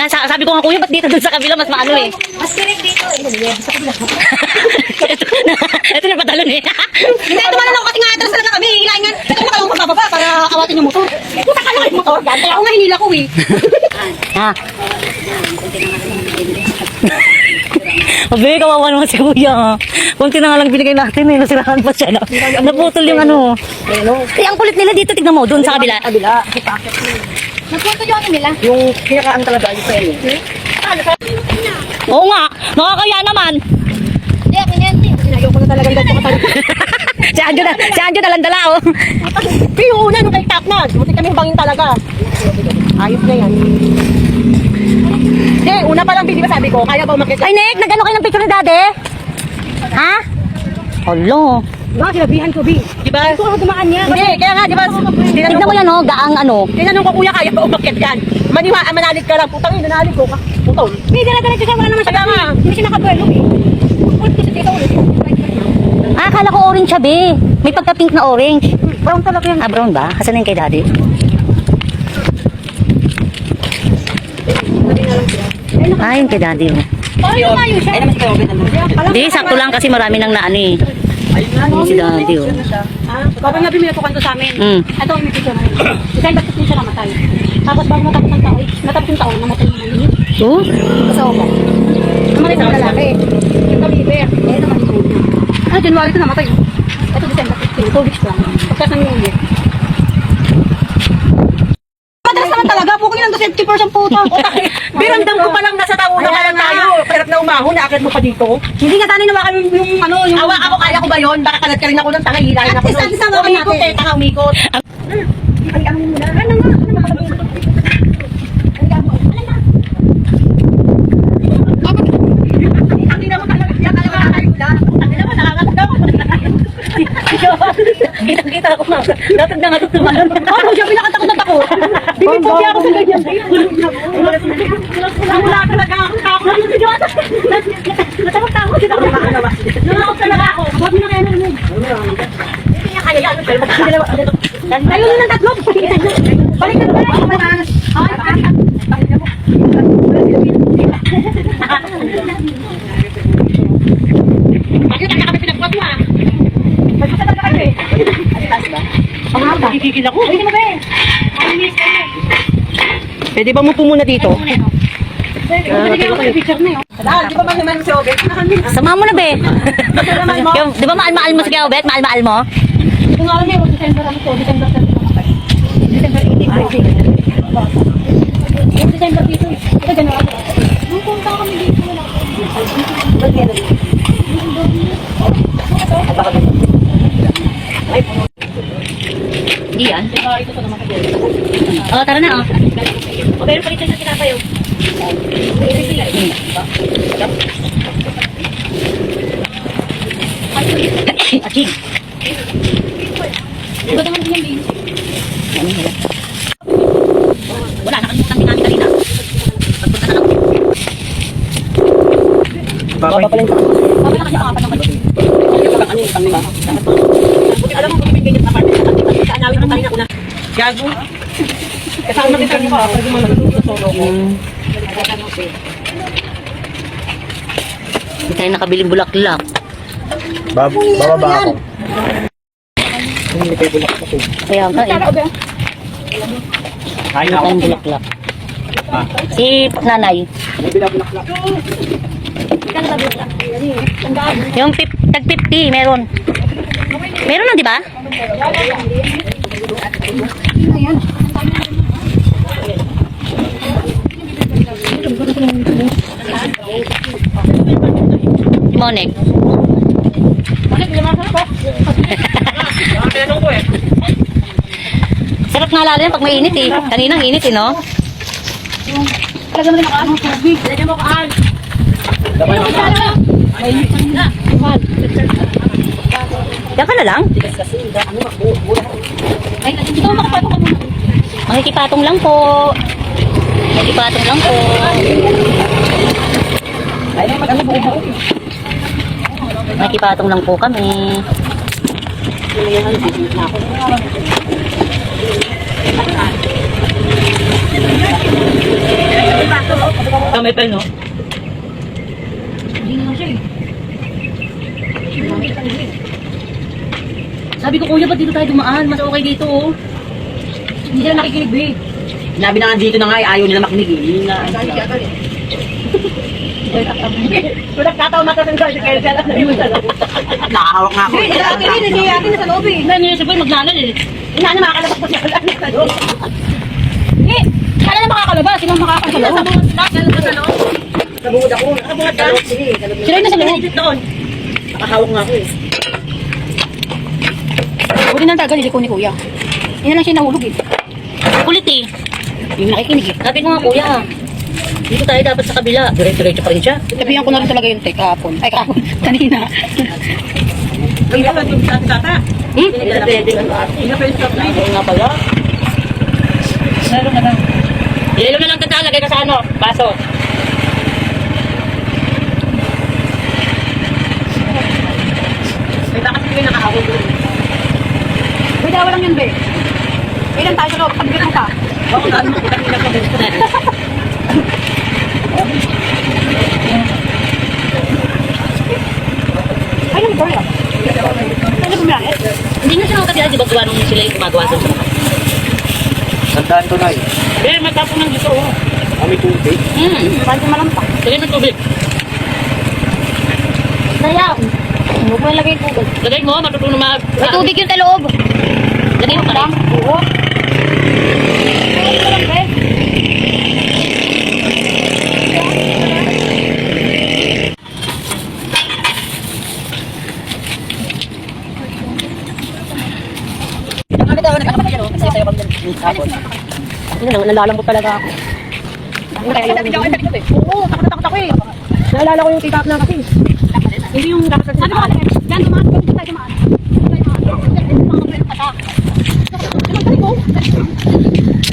Kaya sabi ko nga, kuya, ba't dito dun sa kabila mas maano eh. Mas piring dito eh. Sa kabila. Ito na patalon eh. Hindi, tumala lang kasi nga atras talaga kami. Hilahingan. Ito na kalawang pagbababa para awatin yung motor. Puta ka lang yung motor. Kaya ako nga hinila ko eh. Ha? Abe, kawawa naman si kuya ha. Kunti na nga lang binigay natin eh. Nasirahan pa siya. Naputol yung ano. Eh, ang kulit nila dito. Tignan mo, doon sa kabila. Kabila. Nagpunto yung ano nila? Yung kinakaan talaga yung pen. Oo nga, nakakaya naman. Hindi, ako yan. Sinayaw ko na talaga dito katalo. Si Anjo dalandala oh. Pero yung una, nung kay Tap na, buti kami bangin talaga. Ayos na yan. Hindi, una pa lang, di ba sabi ko, kaya ba umakit? Ay, Nick, nag-ano kayo ng picture ni Daddy? Ha? Hello. Diba, sinabihan ko, Bi. Diba? Ito ako dumaan niya. Hindi, kaya nga, di ba? Tignan mo yan, oh, gaang ano. Tinanong ko, kuya, kaya ba umakit yan? Manalig ka lang, putang ina, nanalig ko. Putol. Hindi, dala-dala siya. Wala naman siya. Kaya nga. Hindi siya nakabuelo eh. Ulit ko siya ulit. Ah, akala ko orange siya, be. May pagka-pink na orange. Brown talaga yan. Ah, brown ba? Asan na yung kay Daddy? Ah, yung kay Daddy. Oh. Parang lumayo siya. Ay naman si Kayo, Hindi, sakto lang kasi marami nang naano eh. Yung si Daddy, oh. Babang na biminutukan to sa amin. Ito ang imipicture na yun. Kasi ba't kasi siya namatay. Tapos bago matapos ng taon, natapos yung taon, namatay yung ano. Oh? Kasama ko. Namatay sa lalaki. Yung kaliber. Eh, naman yung ulo. Ah, January ito namatay. Ito December 15, 2 weeks lang. Pagkas ng New Year. Madalas naman talaga, bukong lang 50% puta. Biramdam ko pa lang nasa tauna pa lang tayo. Pero na umahon, naakit mo pa dito. Hindi nga tanay nawakan yung ano, yung... Awa ako, kaya ko ba yun? Baka kalat ka rin ako ng tanga, hilahin ako. At least hawakan natin. Umikot eh, tanga umikot. Ay, ano mo na? Ano nga? Ano nga? Ang ina mo talaga, siya talaga tayo lang. Ang ina mo, nakakatawa. Kita ako nga. Dapat na nga ito tumalan. Ano siya pinakatakot na takot? Bibipogya ako sa ganyan. Wala talaga ako takot. Natakot kita ako. Nakakot talaga ako. Sabi na kaya naman. Hindi niya kaya yan. Tayo na ng tatlo. Balik ka na. Bakit ang kami pinagpag mo ah? Balik ka talaga kayo eh. Pangapa. Gigigil ako. Pwede mo ba eh? Pwede ba mo po muna dito? Pwede ka yung picture na yun. Di ba man naman si Obet? Sama mo na, be. Yung, di ba mahal-mahal mo si Kuya Obet? Mahal-mahal mo? Kung alam mo, December ano to? December 30 namatay. December 18. Yung December dito eh. Ito January. Nung punta kami dito wala. Hindi yan. Oh, tara na, oh. O pero palitan sa tinatayo. Aching. Iba naman din yung beans. Wala, nakalimutan din namin kanina. Pagpunta na lang. Baba pa lang. Baba na kasi ang apat ng kalit. Alam mo kung may ganyan na partner sa kanila. Kaanawin mo kanina ko na. Gago. Kasama kita ko. Pwede mo mag-solo ko. Hindi tayo nakabiling bulaklak. Bababa ako. Kaya nga, eh. Kain Hindi ako. tayong bulaklak. Si nanay. Yung tag 50, meron. Meron na, di ba? Monek. Tinanong ko eh. Sarap nga lalo yan pag mainit eh. Kaninang init eh, no? Talaga mo rin ako ano, tubig. Lagyan mo kaan. Diyan ka na lang. Ay, ito makapatong ka muna. Makikipatong lang po. Makikipatong lang po. Makikipatong lang po kami. May pa, no? Hindi naman siya eh. Sabi ko, kuya, ba't dito tayo dumaan? Mas okay dito, oh. Hindi sila nakikinig, be. Sinabi na nga dito na nga, ayaw nila makinig. Yun na. Kung nagkataon natin sa kaya siya lang sabi mo sa loob. Nakahawak nga ako. Hindi na sa loob eh. Hindi niya sabi maglalal eh. Ina na makakalabas pa siya sa loob. Hindi. Kala na makakalabas. Sino makakalabas? Sa loob. Nabungod ako. Nakabungod ka? Sige. Sila yung nasa loob. Doon. Nakahawak nga ako eh. Buti nang tagal, hindi ko ni kuya. Hindi na lang siya nahulog eh. Kulit eh. Yung nakikinig eh. Sabi ko nga kuya, dito tayo dapat sa kabila. Diretso-diretso pa rin siya. Sabihan ko na rin talaga yun, kahapon. Ay, kahapon. Kanina. Ang ito lang yung tata. Hindi na pwede. Hindi na pwede sa play. Oo nga pala. Meron na lang. Ilalo na lang kita, lagay ka sa ano, baso. May takas ko yung nakahawak doon. Uy, dawa lang yun, be. Ilan tayo sa loob? Pagbilang ka. Bako na ano makita nila ko gusto natin. Ay, ano ba yan? Ano ba yan? Hindi na siya makakatira, di ba gawa nung sila yung gumagawa sa mga. Tandaan to, Nay. Eh, matapong lang dito. Oh. Kami tubig. Saan ko malampak? Lagay ng tubig. Sayang. Huwag mo ilagay yung tubig. Lagay mo, matutunan mag... May tubig yun sa loob. Lagay mo pa lang. Oo. Ay, ito lang, be. Ano daw, nakakapag yan, oh. Kasi sa'yo kami hapon. Nalalambot talaga ako. Oo, takot ako eh. Naalala ko yung take-up na kasi. Hindi yung dapat Sabi ko kasi, yan, dumaan. Pwede tayo dumaan.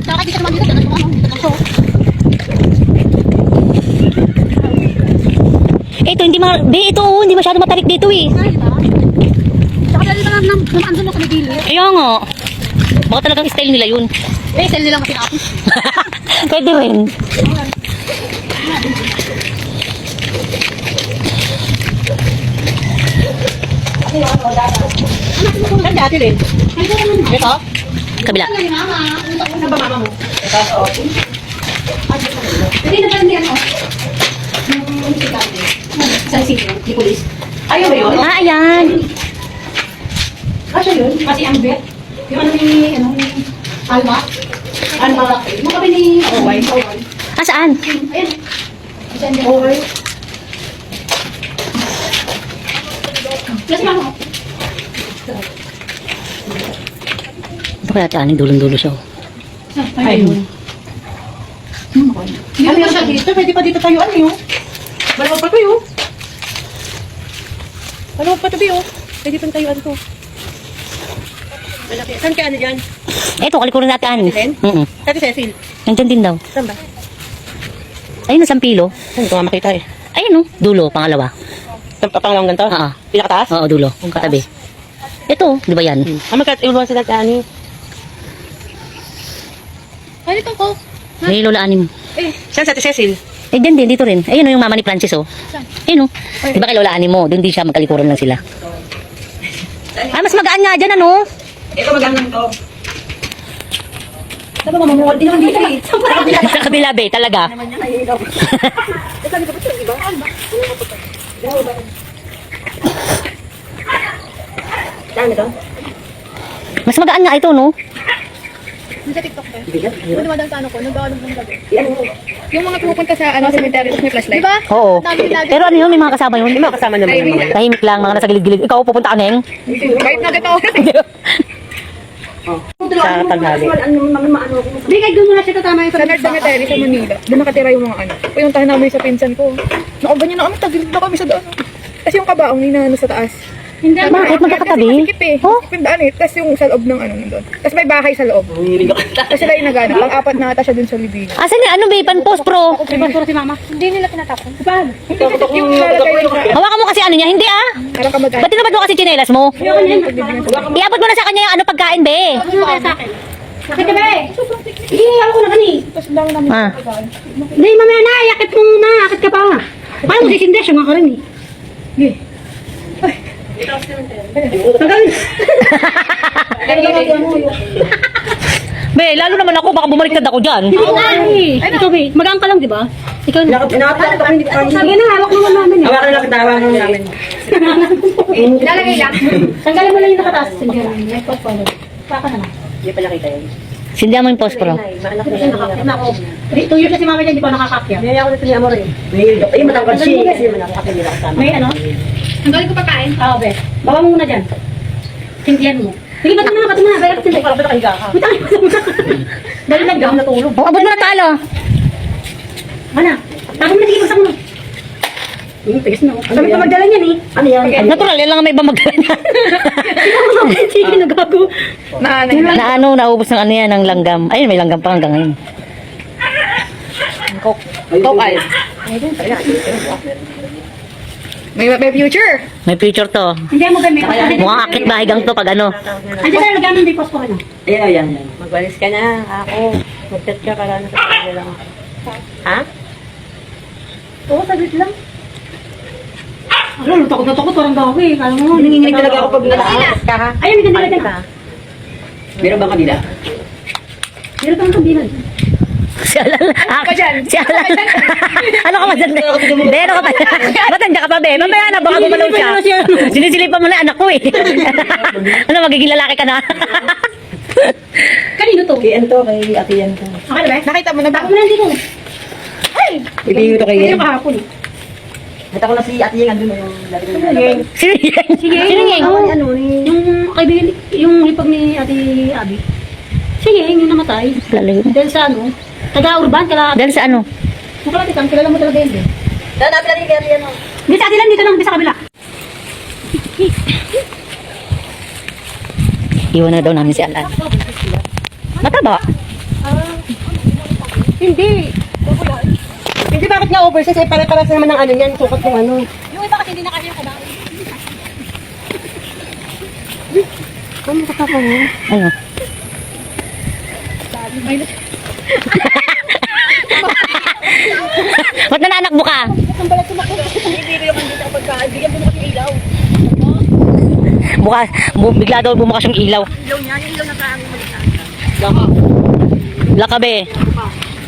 Saka dito naman dito, dyan naman dito. Ito, hindi masyado matarik dito eh. Saka dito naman andun mo sa may gilid. Kaya nga. Baka talagang style nila yun. Eh, sell nila kasi ako. Pwede rin. Saan dati rin? Ito? Kabila. Saan ba mama mo? Hindi na ba hindi ano? Sa sino? Di police. Ayaw ba yun? Ah, ayan. Kasi yun, kasi ang vet. Yung ano ni, Alma. Alma. Yung kami ni, Oway. Ah, saan? Ayun. Saan din? Over. Plus mama. Ito kaya taanin, dulong-dulo siya. Ayun. Ano ba siya dito? Pwede pa dito tayo ano yun? Malamang pa tayo. Malamang pa tayo. Pwede pa tayo ano to. Malaki. Saan ka ano dyan? Ito, kalikurin natin. Ren? Tati Cecil. Nandyan din daw. Saan ba? Ayun, isang pilo. Saan ko nga makita eh. Ayun, dulo, pangalawa. Saan pa pangalawang ganito? Ah, Pinakataas? oo, dulo. Katabi. Ito, di ba yan? Magkatiuluan sila kani. Ay, dito ko. May lola anim. Saan sa Ate Cecil? Eh, dyan din, dito rin. Ayun, yung mama ni Francis, oh. Ayun, oh. Di ba kay lola anim mo? Doon din siya, magkalikuran lang sila. Ah, mas magaan nga dyan, ano? Ito magandang to. Sabi mo, mamuwal din naman dito eh. Sa kabila, be, talaga. Saan ito? Mas magaan nga ito, no? Yung sa TikTok ba? Kung dumadang sa ano ko, nag-aalog ng gabi. Yung mga pumupunta sa ano, cemetery, tapos may flashlight. Diba? Oo. Dami lagi. Pero ano yun, may mga kasama yun. May mga kasama naman yung mga. Tahimik lang, mga nasa gilid-gilid. Ikaw, pupunta ka, Neng? Kahit na gataw. Sa tanghali. Hindi, kahit doon muna siya tatama yung sa cemetery sa Manila. Doon nakatira yung mga ano. Puyuntahan namin sa pinsan ko. Nakaganyan na kami, tagilid na kami sa daan. Kasi yung kabaong nina sa taas. Hindi, Bakit? Magkakatabi? Sikip eh. Oh? Sikip yung daan eh. Tapos yung sa loob ng ano nandun. Tapos may bahay sa loob. Tapos sila yung nagana. Pang-apat na ata siya dun sa Libina. Asan yung ano, be? Pan-post pro. Puro si mama. Hindi nila tinatapon. Paano? Hindi kasi yung lalagay yung Hawakan mo kasi ano niya. Hindi, ah. parang kamag-anak. Ba't tinabad mo kasi chinelas mo? Iabot mo na sa kanya yung ano pagkain, be. Ano kaya sa akin? Bakit ka ba eh? Hindi, ako na kani. Tapos lang namin Ah. Hindi, mamaya na. Yakit mo na. Yakit ka pa. Paano mo sisindes? Yung mga karin eh. Sige. Tagalin. Be, lalo naman ako, baka bumaliktad ako dyan. Hindi nga eh. Ikaw be, magaan ka lang, di ba? Ikaw na. Inatakot ako, hindi ko kaya. Sige na, hawak naman namin eh. Hawakan lang kita, hawakan namin. Ilalagay lang. Tanggalin mo lang yung nakataas. May pagpalo. Saka na lang. Hindi pa nakita yun. Sindihan mo yung posporo. Kasi nakakit na ako. 2 years na si mama dyan, di pa nakakakya. Hindi ako nito ni Amor eh. Ay, matangkad siya. Kasi nakakapilira kasama. May ano? Tanggalin ko pagkain. Oo, be. Bawa mo muna dyan. Sindihan mo. Sige, bato mo na. Bayar ka sindihan. Parang nakahiga ka. May tayo. Dali lang daw natulog. O, abot mo na talo. Ano? Tapos mo na, sige, masak mo. Tigas na. Sabi pa magdala niyan eh. Ano yan? Natural, yan lang ang may iba magdala niya. Sige, nagago. Na ano, naubos ng ano yan, ng langgam. Ayun, may langgam pa hanggang ngayon. Coke ice. May future. May picture to. Hindi mo ba may Mukhang akit bahigang to pag ano. Andiyan na lagyan ng di posporo na. Ayan. Magwalis ka na. Ako. Mag-chat ka para nakakita lang. Ha? Oo, saglit lang. Ano, takot na takot, parang gawi. Kala mo, Nanginginig talaga ako pag nalakas ka ha. Ayun, may ganda dyan. Meron bang kanila? Meron kang kambilan. Si Alal. Si Alal. Ano ka ba dyan? Be, ano ka ba? Ba't nandiyan ka pa, be? Mamaya na, baka gumalaw siya. Sinisilipan mo na anak ko eh. Ano, magiging lalaki ka na? Kanino to? Kay Anto, kay Ate Yan to. Okay na ba? Nakita mo na ba? Tako mo na dito. Ay! Ibigay ko kay Ito Yan. kahapon eh. Kita ko na si Ate Yan, andun yung lagi ng lalabas. Sino yan? Sige, Sino yan? ano, yung kaibigan, yung hipag ni Ate Abby. Sige, yung namatay. Lalayo. Dahil sa ano, taga-urban, Dahil sa ano? nakalapit ang kilala mo talaga yun eh. Dahil natin lagi kay Ate Yan. Hindi sa atin lang, dito lang, dito sa kabila. Iwan na daw namin si Alal. Mataba. Hindi. Hindi bakit nga oversize eh, pare-paras naman ng ano yan, sukat ng ano. Yung iba kasi hindi na kasi yung kabahan. Ano ka pa mo? Ano? Ba't nananakbo ka? Bigla daw bumukas yung ilaw. Laka be.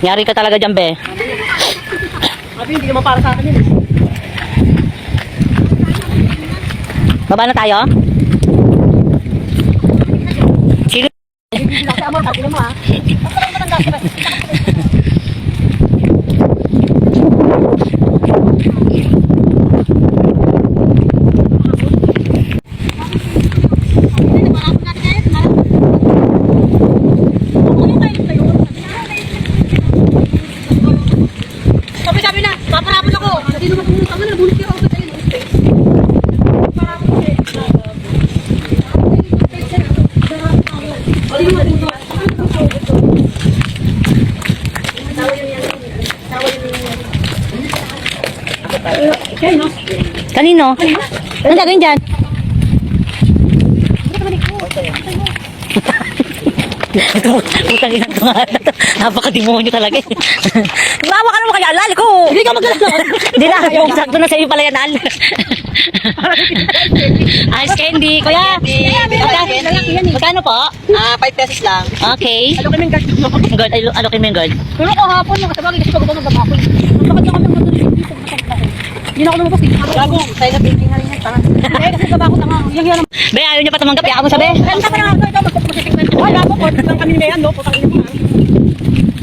Nyari ka talaga dyan be. Sabi, hindi naman para sa akin yun. Baba na tayo? Sino? Tama, sabi naman ha. Sabi na, paparapon ako. Hindi naman pumunta mo na, nabunod kayo ako sa iyo. Kanino? Anong gagawin dyan? Putang ina ko nga. Napaka-demonyo talaga eh. Mawa ka naman kaya Alal ko. Hindi ka maglalaro. Hindi na. Sakto na sa'yo pala yan Al. Ice candy. Kuya. Magkano po? 5 pesos lang. Okay. Ano kami guard? Guard. Alokin mo yung guard. Pero ko hapon, nakasabagay kasi pag ako magpapakol. Bakit ako nang matuloy dito sa masakit? Hindi na ako lumabas dito. Gago, tayo na baking nga rin yan. Tanga. Eh, kasi baba ko na nga. Yung yan. Be, ayaw niya pa tumanggap. Yaka mo sabi. Kanta pa na nga ito. Magpupusitik na ito. Wala po, 40 lang kami ni Mayan, no? Putang ina mo.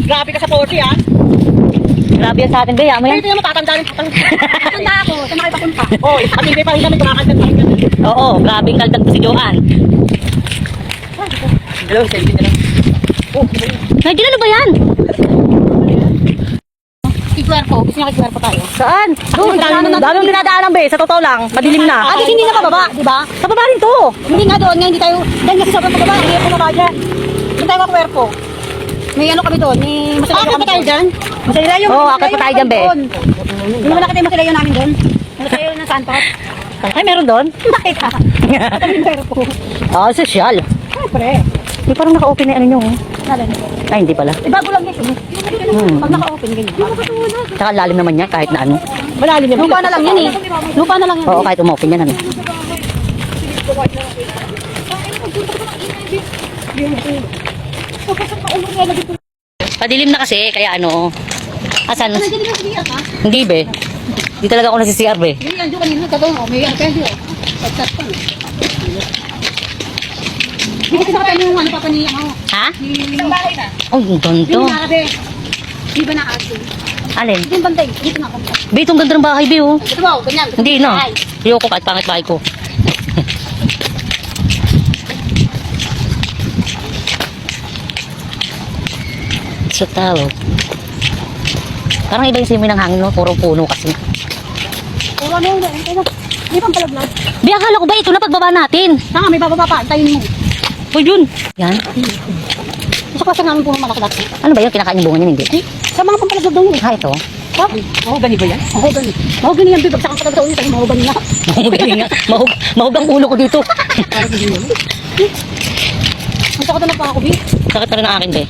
Grabe ka sa 40, ha? Grabe yan sa atin. Be, yaka mo yan. Ito yung matatanda rin. Tatanda ako. Saan na kayo papunta? Oy, at hindi pa rin kami kumakanta pa rin kami. Oo, grabe yung kaldag ko si Johan. Hello, selfie na lang. Nigel, ano ba yan? Kikwerpo. Gusto niya kikwerpo tayo. Saan? Doon, Daming dinadaanan be. Sa totoo lang. Madilim na. Kasi hindi na pababa, di ba? Sa baba rin to. Hindi nga doon, nga hindi tayo, dahil kasi sobrang pababa, hindi ako pababa dyan. Hindi tayo makwerpo. May ano kami doon, may masalayo kami tayo dyan. Masalayo. Oo, akit pa tayo dyan, be. Hindi mo nakita yung masalayo namin doon. Masalayo ng Santos. Ay, meron doon? Bakit ha? Ito yung kwerpo. Oo, sosyal. Siyempre. Di parang naka-open na yung ano nyo. Ay, hindi pala. Eh, bago lang yan. Pag naka-open, ganyan. Tsaka lalim naman niya kahit na ano. Malalim yan. Lupa na lang yan eh. Lupa na lang yan. Oo, kahit umopen yan ano. Padilim na kasi, kaya ano. Asan? Hindi be. Hindi talaga ako nasi-CR be. Ganyan, doon kanina. Totoo mo. May pwede oh. Pagkat pa. Hindi kasi nakatayo yung ano pa niya ako. Ha? Isang bahay na. Oh, yung Hindi tonto. na kabe. Di ba na-aso? Alin? Hindi yung bantay. Dito na ako. Be, itong ganda ng bahay be oh. Ito ba? Ganyan. Hindi no. Ayoko kahit pangit bahay ko. Sa tao. Parang iba yung simoy ng hangin no. Puro puno kasi. Pero ano yun? Hindi pang palaglag. Be, akala ko ba ito na pagbaba natin? Saka may bababa pa. Antayin mo. O yun. Yan. Sa klase namin puro malaki-laki. Ano ba yun? Kinakain yung bunga niyan hindi? Sa mga pampalaglag daw yun eh. Ha, ito. Ha? Mahogani ba yan? Mahogani. Mahogani yan, bibag. Saka ang pagkakataon yun. Sa'yo mahogani nga. Mahugay nga. Mahug ang ulo ko dito. Ang sakot na pa ako, Bi. Sakit na rin ang akin be.